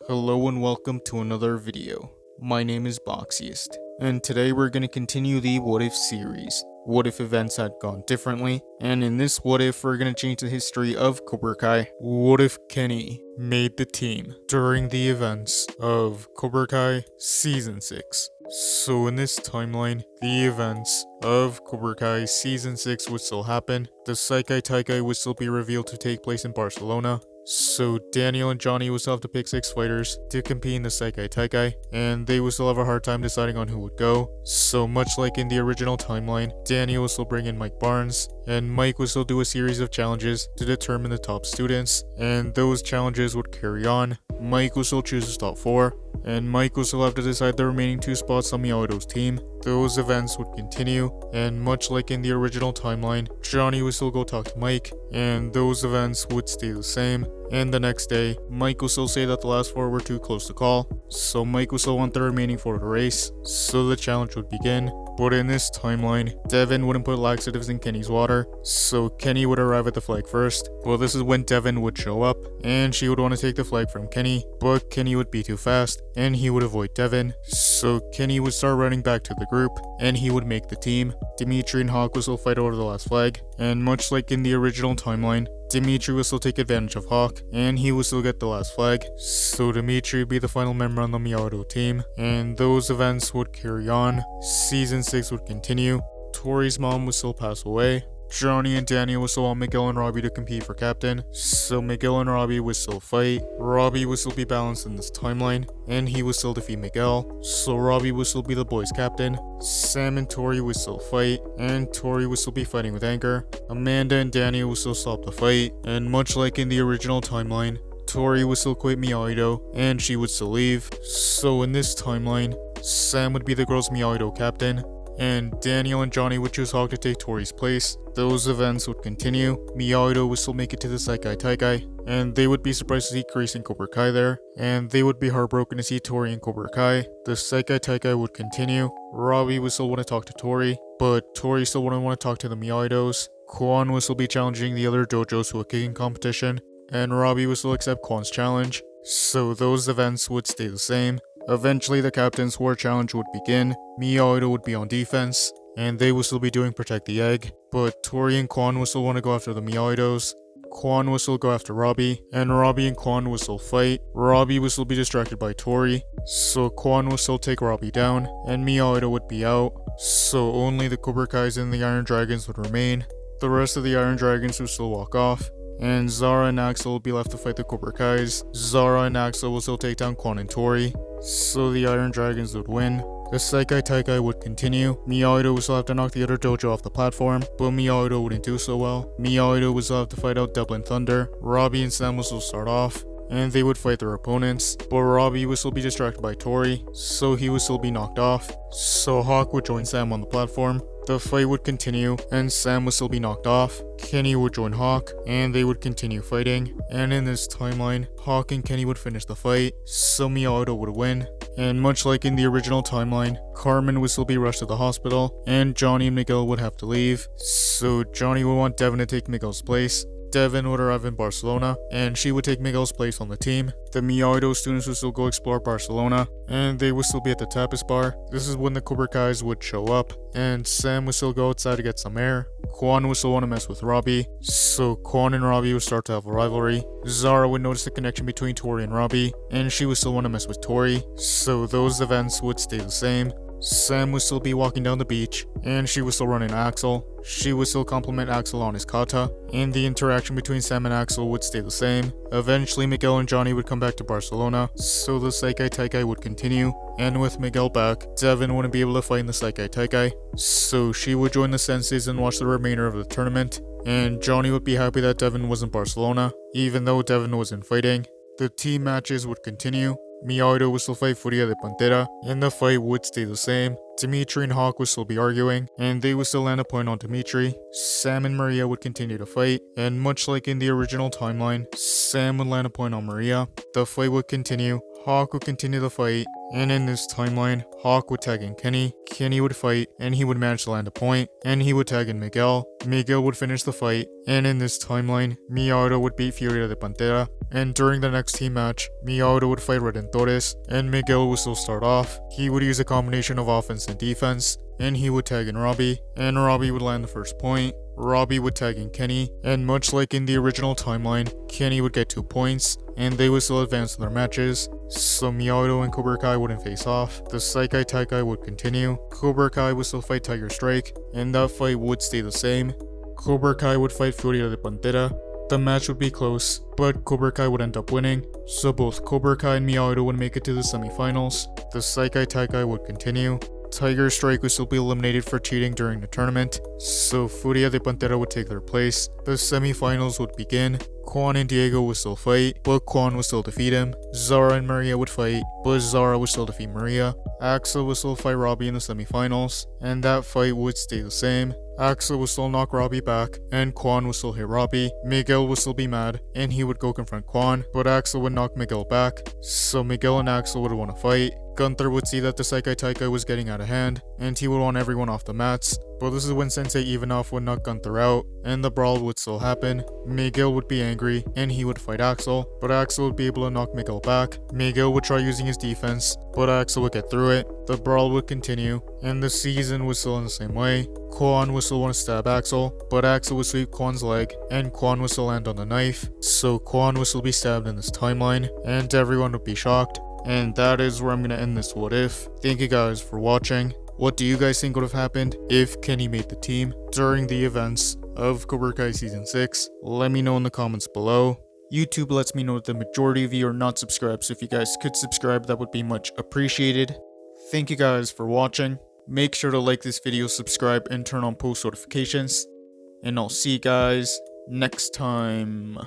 Hello and welcome to another video. My name is Boxiest, and today we're going to continue the What If series. What if events had gone differently? And in this What If, we're going to change the history of Cobra Kai. What if Kenny made the team during the events of Cobra Kai Season 6? So in this timeline, the events of Cobra Kai Season 6 would still happen. The Sekai Taikai would still be revealed to take place in Barcelona. So Daniel and Johnny will still have to pick 6 fighters to compete in the Sekai Taikai, and they will still have a hard time deciding on who would go. So much like in the original timeline, Daniel will still bring in Mike Barnes, and Mike will still do a series of challenges to determine the top students, and those challenges would carry on. Mike will still choose his top 4, and Mike will still have to decide the remaining 2 spots on Miyagi-Do's team. Those events would continue, and much like in the original timeline, Johnny would still go talk to Mike, and those events would stay the same. And the next day, Mike will still say that the last 4 were too close to call, so Mike will still want the remaining 4 to race, so the challenge would begin. But in this timeline, Devin wouldn't put laxatives in Kenny's water, so Kenny would arrive at the flag first. Well, this is when Devin would show up, and she would want to take the flag from Kenny, but Kenny would be too fast, and he would avoid Devin, so Kenny would start running back to the group, and he would make the team. Dimitri and Hawk will still fight over the last flag, and much like in the original timeline, Dimitri will still take advantage of Hawk, and he will still get the last flag, so Dimitri would be the final member on the Miyagi-Do team, and those events would carry on. Season 6 would continue. Tori's mom would still pass away. Johnny and Daniel would still want Miguel and Robbie to compete for captain, so Miguel and Robbie would still fight. Robbie would still be balanced in this timeline, and he would still defeat Miguel, so Robbie would still be the boys' captain. Sam and Tori would still fight, and Tori would still be fighting with anger. Amanda and Daniel would still stop the fight, and much like in the original timeline, Tori would still quit Miyagi-Do, and she would still leave. So in this timeline, Sam would be the girls' Miyagi-Do captain, and Daniel and Johnny would choose Hawk to take Tori's place. Those events would continue. Miyagi-Do would still make it to the Sekai Taikai, and they would be surprised to see Chris and Cobra Kai there, and they would be heartbroken to see Tori and Cobra Kai. The Sekai Taikai would continue. Robbie would still want to talk to Tori, but Tori still wouldn't want to talk to the Miyagi-Dos. Quan would still be challenging the other dojos to a kicking competition, and Robbie would still accept Quan's challenge. So those events would stay the same. Eventually the Captain's War Challenge would begin. Miyagi-Do would be on defense, and they would still be doing Protect the Egg, but Tori and Quan would still want to go after the Miyagi-Dos. Quan would still go after Robbie, and Robbie and Quan would still fight. Robbie would still be distracted by Tori, so Quan would still take Robbie down, and Miyagi-Do would be out, so only the Cobra Kais and the Iron Dragons would remain. The rest of the Iron Dragons would still walk off, and Zara and Axel will be left to fight the Cobra Kais. Zara and Axel will still take down Quan and Tori, so the Iron Dragons would win. The Sekai Taikai would continue. Miyagi-Do would still have to knock the other dojo off the platform, but Miyagi-Do wouldn't do so well. Miyagi-Do would still have to fight out Dublin Thunder. Robbie and Sam will still start off, and they would fight their opponents, but Robbie would still be distracted by Tori, so he would still be knocked off. So Hawk would join Sam on the platform. The fight would continue, and Sam would still be knocked off. Kenny would join Hawk, and they would continue fighting. And in this timeline, Hawk and Kenny would finish the fight, so Miyagi-Do would win. And much like in the original timeline, Carmen would still be rushed to the hospital, and Johnny and Miguel would have to leave. So Johnny would want Devin to take Miguel's place. Devin would arrive in Barcelona, and she would take Miguel's place on the team. The Miyagi-Do students would still go explore Barcelona, and they would still be at the tapas bar. This is when the Cobra Kais would show up, and Sam would still go outside to get some air. Quan would still want to mess with Robbie, so Quan and Robbie would start to have a rivalry. Zara would notice the connection between Tori and Robbie, and she would still want to mess with Tori, so those events would stay the same. Sam would still be walking down the beach, and she would still run into Axel. She would still compliment Axel on his kata, and the interaction between Sam and Axel would stay the same. Eventually Miguel and Johnny would come back to Barcelona, so the Sekai Taikai would continue, and with Miguel back, Devin wouldn't be able to fight in the Sekai Taikai, so she would join the senseis and watch the remainder of the tournament, and Johnny would be happy that Devin was in Barcelona, even though Devin wasn't fighting. The team matches would continue. Miyagi-Do would still fight Furia de Pantera, and the fight would stay the same. Dimitri and Hawk would still be arguing, and they would still land a point on Dimitri. Sam and Maria would continue to fight, and much like in the original timeline, Sam would land a point on Maria. The fight would continue. Hawk would continue the fight, and in this timeline, Hawk would tag in Kenny. Kenny would fight, and he would manage to land a point, and he would tag in Miguel. Miguel would finish the fight, and in this timeline, Miyagi-Do would beat Furia de Pantera. And during the next team match, Miyagi-Do would fight Redentores, and Miguel would still start off. He would use a combination of offense and defense, and he would tag in Robbie, and Robbie would land the first point. Robbie would tag in Kenny, and much like in the original timeline, Kenny would get 2 points, and they would still advance in their matches. So Miyagi-Do and Cobra Kai wouldn't face off. The Sekai Taikai would continue. Cobra Kai would still fight Tiger Strike, and that fight would stay the same. Cobra Kai would fight Furia de Pantera. The match would be close, but Cobra Kai would end up winning, so both Cobra Kai and Miyagi-Do would make it to the semifinals. The Sekai Taikai would continue. Tiger Strike would still be eliminated for cheating during the tournament, so Furia de Pantera would take their place. The semifinals would begin. Quan and Diego would still fight, but Quan would still defeat him. Zara and Maria would fight, but Zara would still defeat Maria. Axel would still fight Robbie in the semifinals, and that fight would stay the same. Axel would still knock Robbie back, and Quan would still hit Robbie. Miguel would still be mad, and he would go confront Quan, but Axel would knock Miguel back, so Miguel and Axel would want to fight. Gunther would see that the Sekai Taikai was getting out of hand, and he would want everyone off the mats, but this is when Sensei Ivanov would knock Gunther out, and the brawl would still happen. Miguel would be angry, and he would fight Axel, but Axel would be able to knock Miguel back. Miguel would try using his defense, but Axel would get through it. The brawl would continue, and the season was still in the same way. Quan would still want to stab Axel, but Axel would sweep Quan's leg, and Quan would still land on the knife, so Quan would still be stabbed in this timeline, and everyone would be shocked. And that is where I'm going to end this what if. Thank you guys for watching. What do you guys think would have happened if Kenny made the team during the events of Cobra Kai Season 6? Let me know in the comments below. YouTube lets me know that the majority of you are not subscribed, so if you guys could subscribe, that would be much appreciated. Thank you guys for watching. Make sure to like this video, subscribe, and turn on post notifications. And I'll see you guys next time.